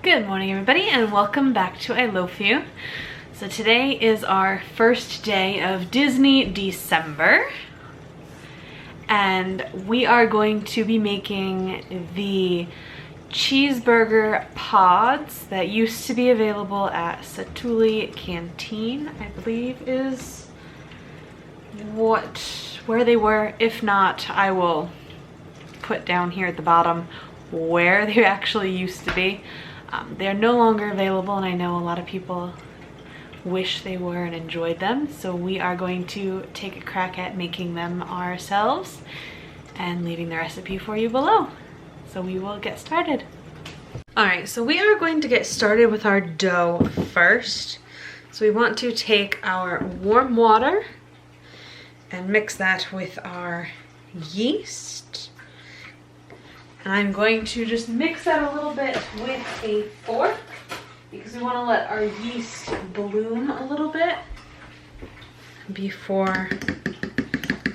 Good morning everybody and welcome back to I Loaf You. So today is our first day of Disney December and we are going to be making the Cheeseburger Pods that used to be available at Satu'li Canteen, I believe is where they were. If not, I will put down here at the bottom where they actually used to be. They're no longer available and I know a lot of people wish they were and enjoyed them, so we are going to take a crack at making them ourselves and leaving the recipe for you below. So we will get started. Alright, so we are going to get started with our dough first. So we want to take our warm water and mix that with our yeast. And I'm going to just mix that a little bit with a fork because we want to let our yeast bloom a little bit before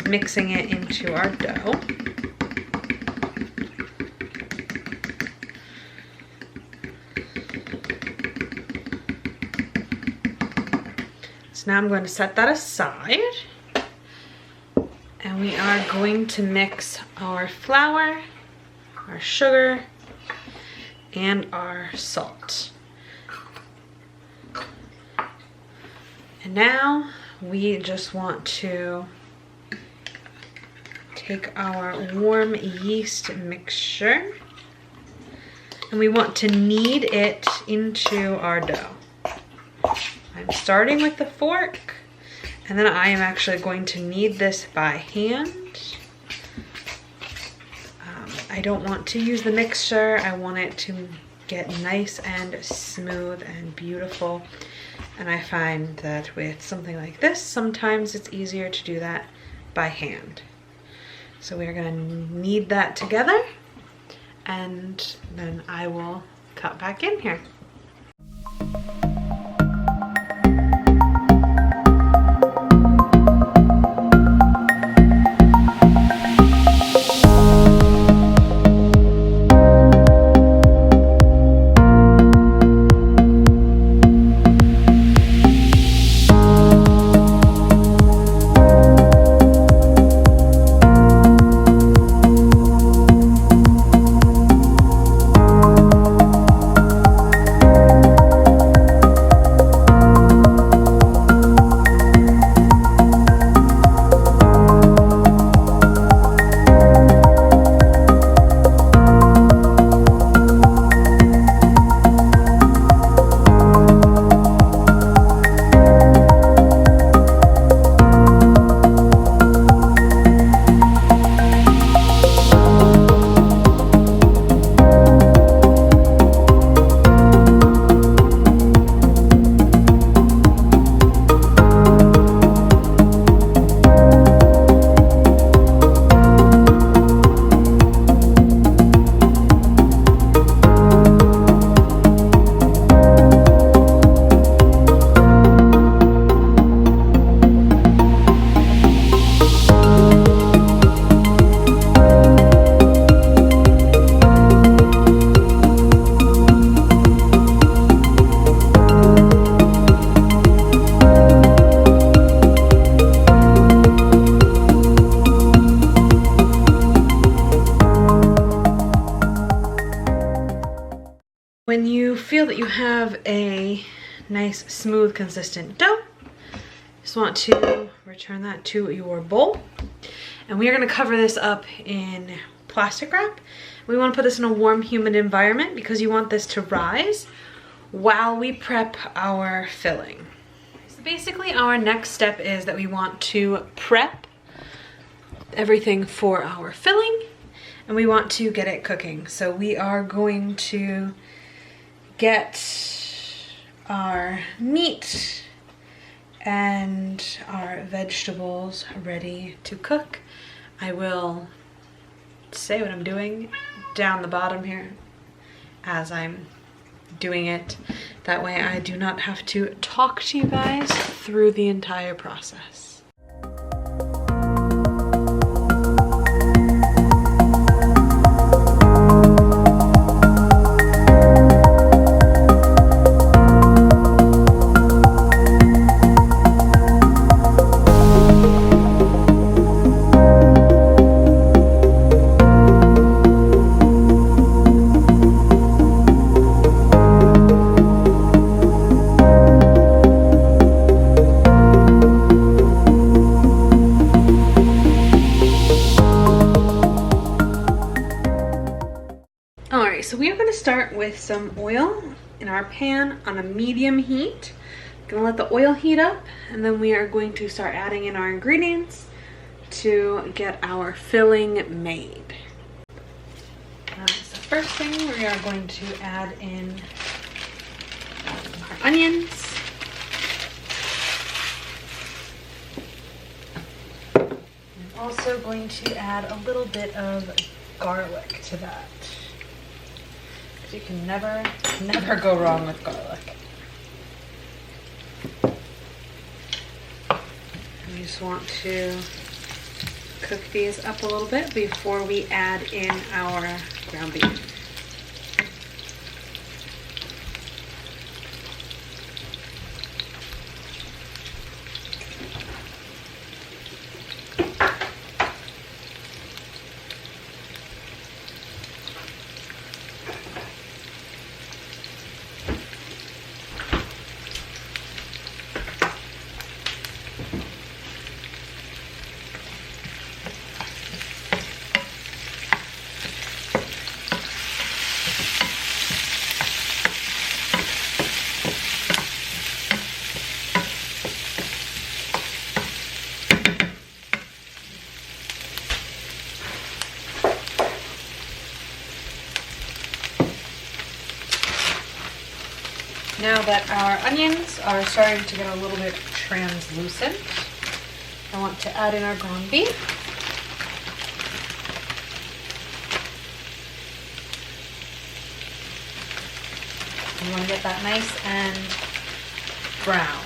mixing it into our dough. So now I'm going to set that aside and we are going to mix our flour, our sugar, and our salt. And now we just want to take our warm yeast mixture and we want to knead it into our dough. I'm starting with the fork and then I am actually going to knead this by hand. I don't want to use the mixture. I want it to get nice and smooth and beautiful. And I find that with something like this, sometimes it's easier to do that by hand. So we're gonna knead that together and then I will cut back in here. When you feel that you have a nice, smooth, consistent dough, just want to return that to your bowl. And we are going to cover this up in plastic wrap. We want to put this in a warm, humid environment because you want this to rise while we prep our filling. So basically our next step is that we want to prep everything for our filling and we want to get it cooking. So we are going to get our meat and our vegetables ready to cook. I will say what I'm doing down the bottom here as I'm doing it. That way I do not have to talk to you guys through the entire process. right, so we are going to start with some oil in our pan on a medium heat. Gonna let the oil heat up, and then we are going to start adding in our ingredients to get our filling made. So first thing, we are going to add in our onions. I'm also going to add a little bit of garlic to that. You can never go wrong with garlic. We just want to cook these up a little bit before we add in our ground beef. Now that our onions are starting to get a little bit translucent, I want to add in our ground beef. You want to get that nice and brown.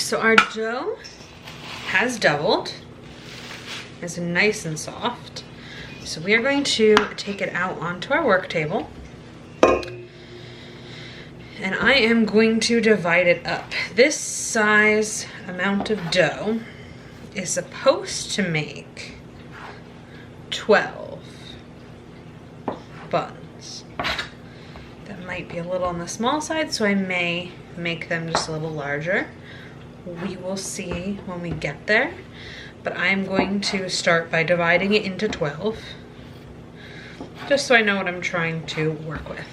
So our dough has doubled. It's nice and soft. So we are going to take it out onto our work table. And I am going to divide it up. This size amount of dough is supposed to make 12 buns. That might be a little on the small side, so I may make them just a little larger. We will see when we get there. But I'm going to start by dividing it into 12, just so I know what I'm trying to work with.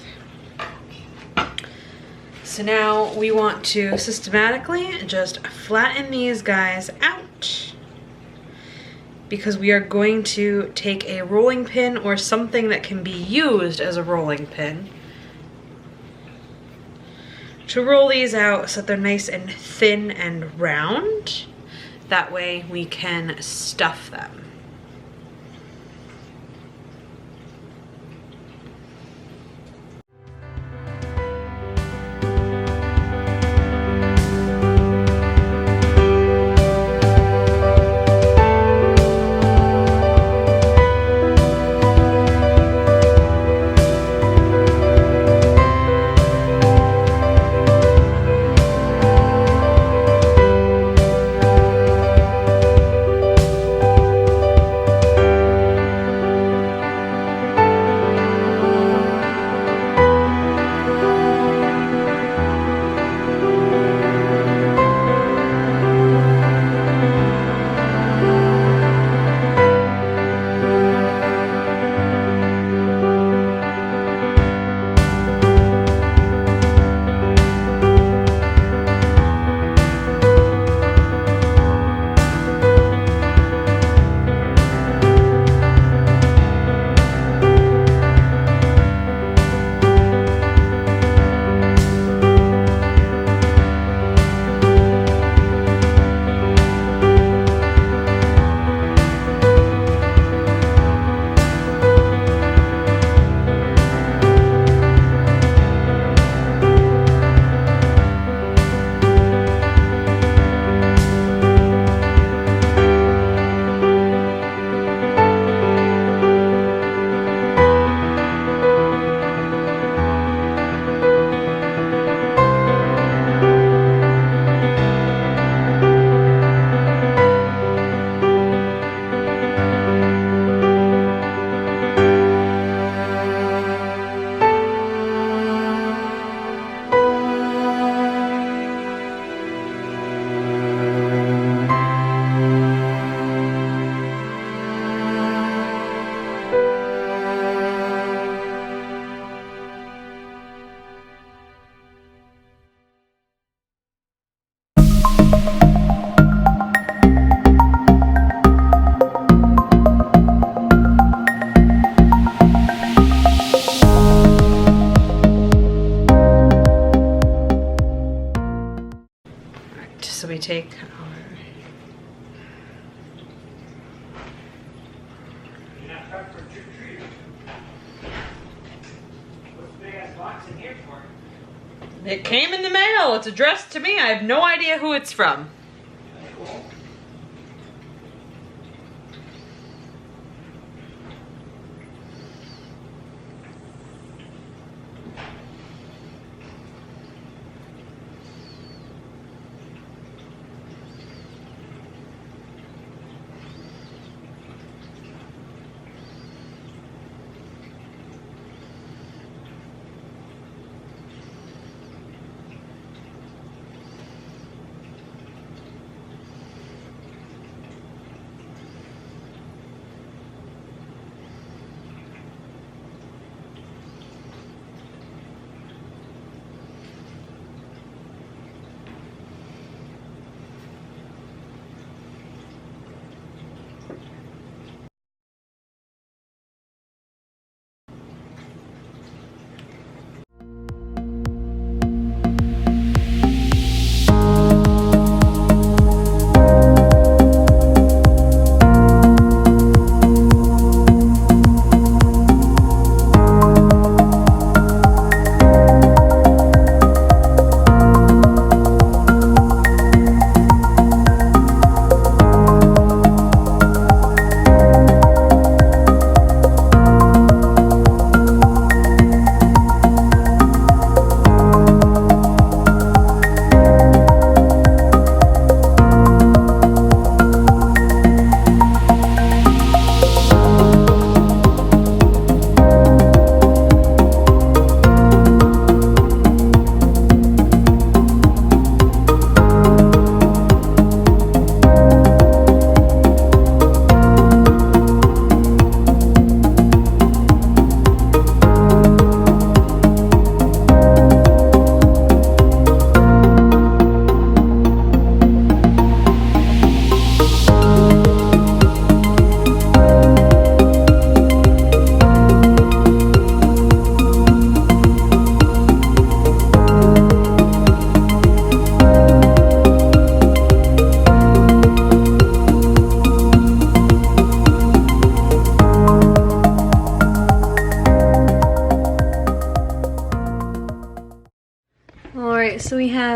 So now we want to systematically just flatten these guys out, because we are going to take a rolling pin or something that can be used as a rolling pin to roll these out so that they're nice and thin and round. That way we can stuff them. So we take our It came in the mail. It's addressed to me. I have no idea who it's from.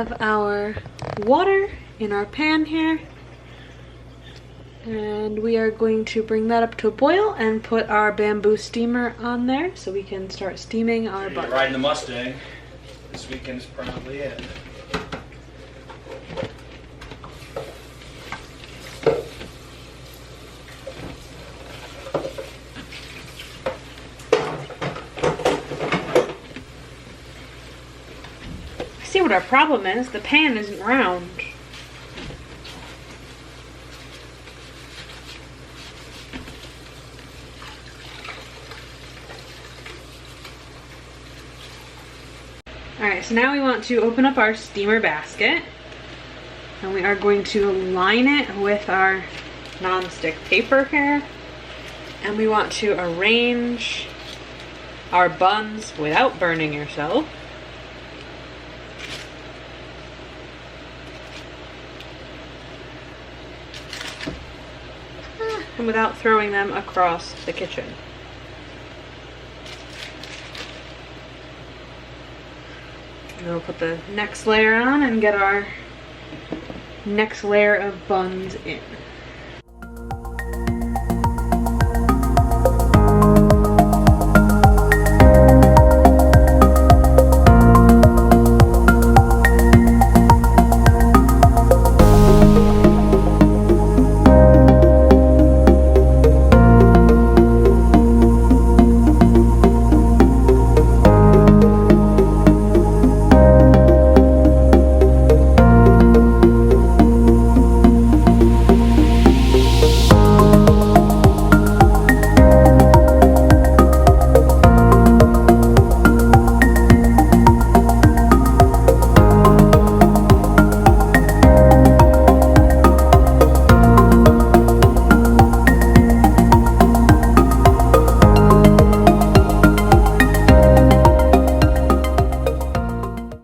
have our water in our pan here. And we are going to bring that up to a boil and put our bamboo steamer on there so we can start steaming our buns. Riding the Mustang. This weekend is probably it. I see what our problem is. The pan isn't round. Alright, so now we want to open up our steamer basket. And we are going to line it with our non-stick paper here. And we want to arrange our buns without burning yourself. And without throwing them across the kitchen. And we'll put the next layer on and get our next layer of buns in.